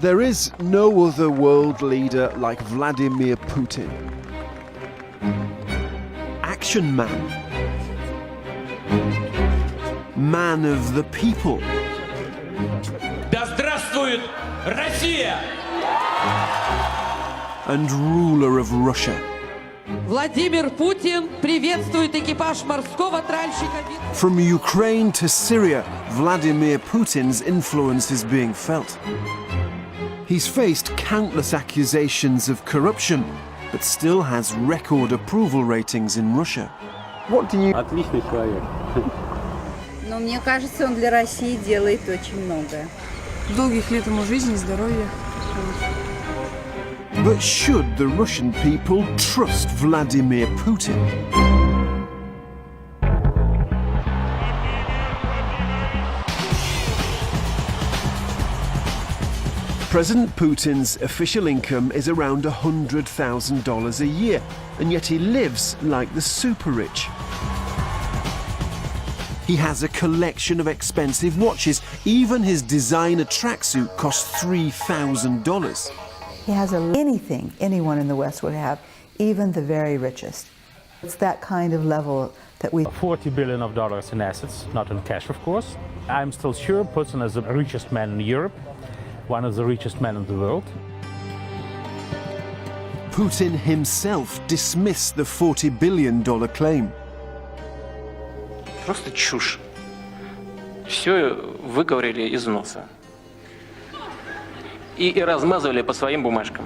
There is no other world leader like Vladimir Putin. Action man. Man of the people. Да здравствует Россия! And ruler of Russia. Владимир Путин приветствует экипаж морского тральщика. From Ukraine to Syria, Vladimir Putin's influence is being felt. He's faced countless accusations of corruption, but still has record approval ratings in Russia. What do you... Отличный человек. Но мне кажется, он для России делает очень много. Долгих лет ему жизни, здоровья. But should the Russian people trust Vladimir Putin? President Putin's official income is around $100,000 a year, and yet he lives like the super rich. He has a collection of expensive watches. Even his designer tracksuit costs $3,000. He has anything anyone in the West would have, even the very richest. It's that kind of level that we... $40 billion in assets, not in cash, of course. I'm still sure Putin is the richest man in Europe, one of the richest men in the world. Putin himself dismissed the $40 billion claim. Просто чушь. Все выговорили из носа. И размазывали по своим бумажкам.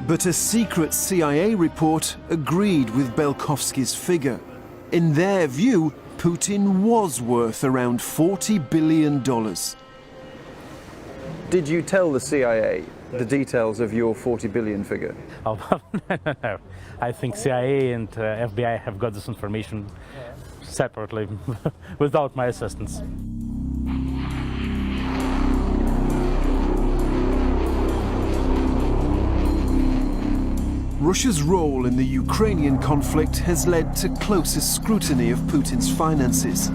But a secret CIA report agreed with Belkovsky's figure. In their view, Putin was worth around $40 billion. Did you tell the CIA the details of your 40 billion figure? Oh, no. I think CIA and FBI have got this information separately, without my assistance. Russia's role in the Ukrainian conflict has led to closer scrutiny of Putin's finances.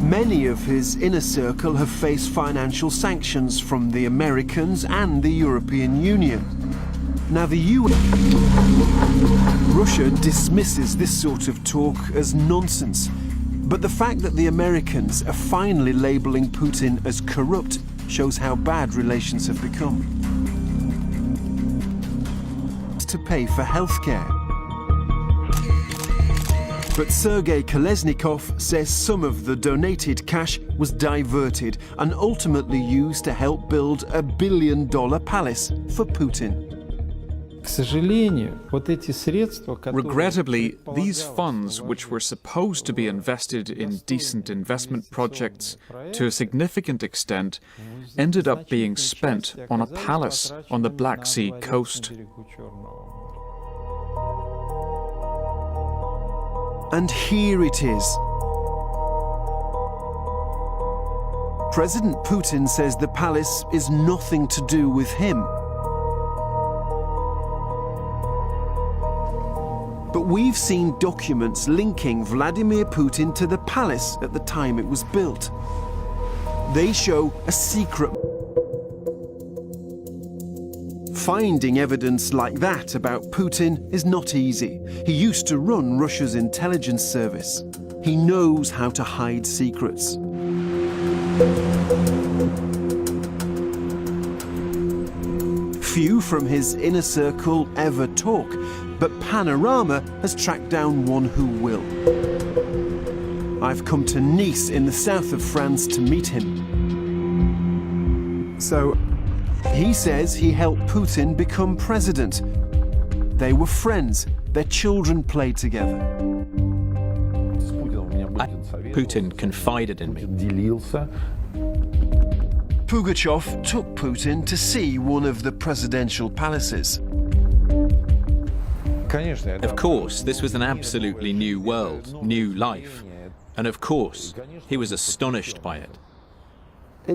Many of his inner circle have faced financial sanctions from the Americans and the European Union. Now Russia dismisses this sort of talk as nonsense, but the fact that the Americans are finally labeling Putin as corrupt shows how bad relations have become. To pay for healthcare. But Sergei Kolesnikov says some of the donated cash was diverted and ultimately used to help build a $1 billion palace for Putin. Regrettably, these funds, which were supposed to be invested in decent investment projects, to a significant extent, ended up being spent on a palace on the Black Sea coast. And here it is. President Putin says the palace is nothing to do with him. But we've seen documents linking Vladimir Putin to the palace at the time it was built. They show a secret. Finding evidence like that about Putin is not easy. He used to run Russia's intelligence service. He knows how to hide secrets. Few from his inner circle ever talk, but Panorama has tracked down one who will. I've come to Nice in the south of France to meet him. So, he says he helped Putin become president. They were friends. Their children played together. Putin confided in me. Pugachev took Putin to see one of the presidential palaces. Of course, this was an absolutely new world, new life. And of course, he was astonished by it. I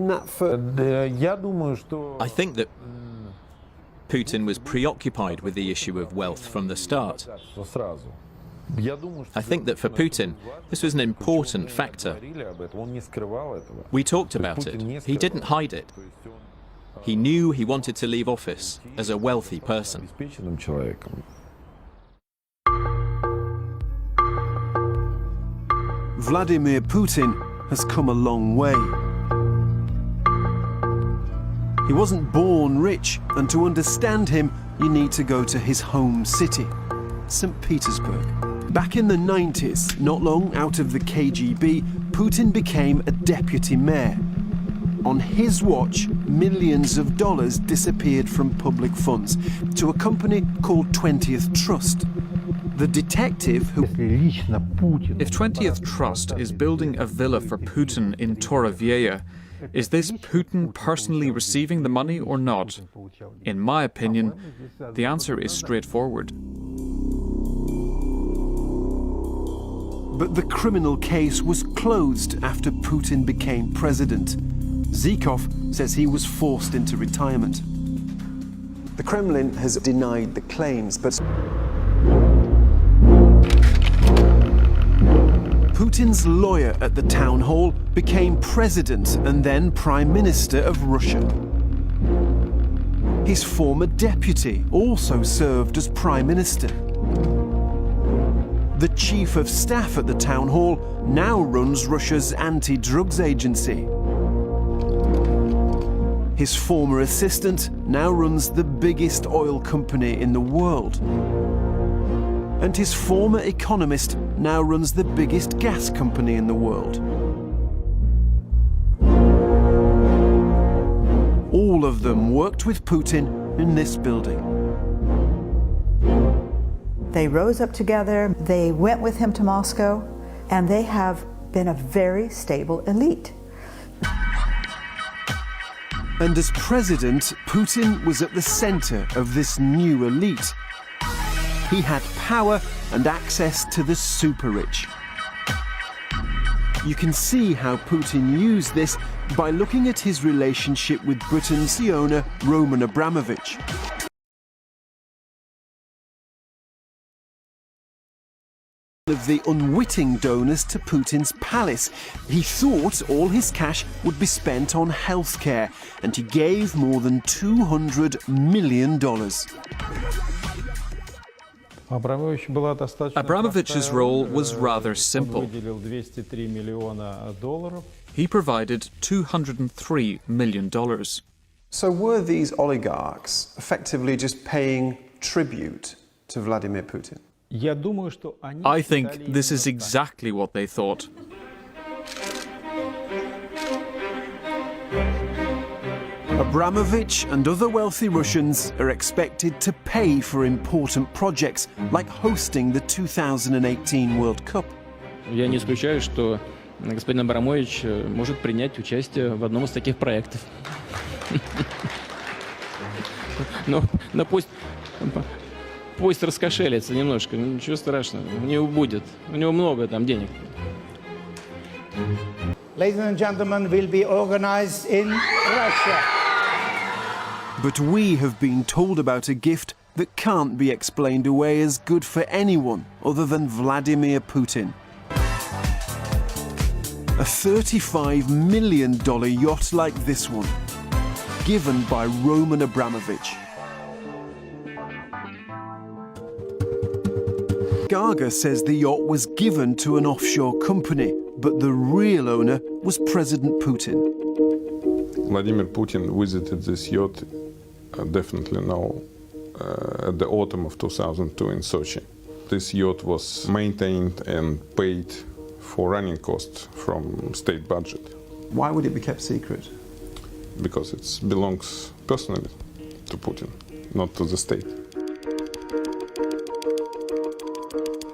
think that Putin was preoccupied with the issue of wealth from the start. I think that for Putin, this was an important factor. We talked about it. He didn't hide it. He knew he wanted to leave office as a wealthy person. Vladimir Putin has come a long way. He wasn't born rich, and to understand him, you need to go to his home city, St. Petersburg. Back in the 90s, not long out of the KGB, Putin became a deputy mayor. On his watch, millions of dollars disappeared from public funds to a company called 20th Trust. The detective who... If 20th Trust is building a villa for Putin in Torovieja, is this Putin personally receiving the money or not? In my opinion, the answer is straightforward. But the criminal case was closed after Putin became president. Zhikov says he was forced into retirement. The Kremlin has denied the claims, but Putin's lawyer at the town hall became president and then prime minister of Russia. His former deputy also served as prime minister. The chief of staff at the town hall now runs Russia's anti-drugs agency. His former assistant now runs the biggest oil company in the world. And his former economist now runs the biggest gas company in the world. All of them worked with Putin in this building. They rose up together, they went with him to Moscow, and they have been a very stable elite. And as president, Putin was at the center of this new elite. He had power and access to the super-rich. You can see how Putin used this by looking at his relationship with Britain's owner, Roman Abramovich. Of the unwitting donors to Putin's palace. He thought all his cash would be spent on healthcare, and he gave more than $200 million. Abramovich's role was rather simple. He provided $203 million. So were these oligarchs effectively just paying tribute to Vladimir Putin? I think this is exactly what they thought. Abramovich and other wealthy Russians are expected to pay for important projects like hosting the 2018 World Cup. Я не исключаю, что господин Абрамович может принять участие в одном из таких проектов. Но пусть раскошелится немножко, ничего страшного, у него будет, у него много там денег. Ladies and gentlemen, will be organized in Russia. But we have been told about a gift that can't be explained away as good for anyone other than Vladimir Putin. A $35 million yacht like this one, given by Roman Abramovich. Gaga says the yacht was given to an offshore company, but the real owner was President Putin. Vladimir Putin visited this yacht definitely now at the autumn of 2002 in Sochi. This yacht was maintained and paid for running costs from state budget. Why would it be kept secret? Because it belongs personally to Putin, not to the state.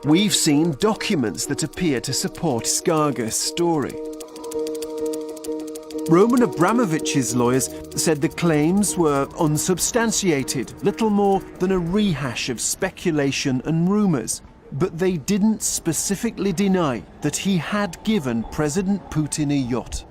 We've seen documents that appear to support Gaga's story. Roman Abramovich's lawyers said the claims were unsubstantiated, little more than a rehash of speculation and rumours. But they didn't specifically deny that he had given President Putin a yacht.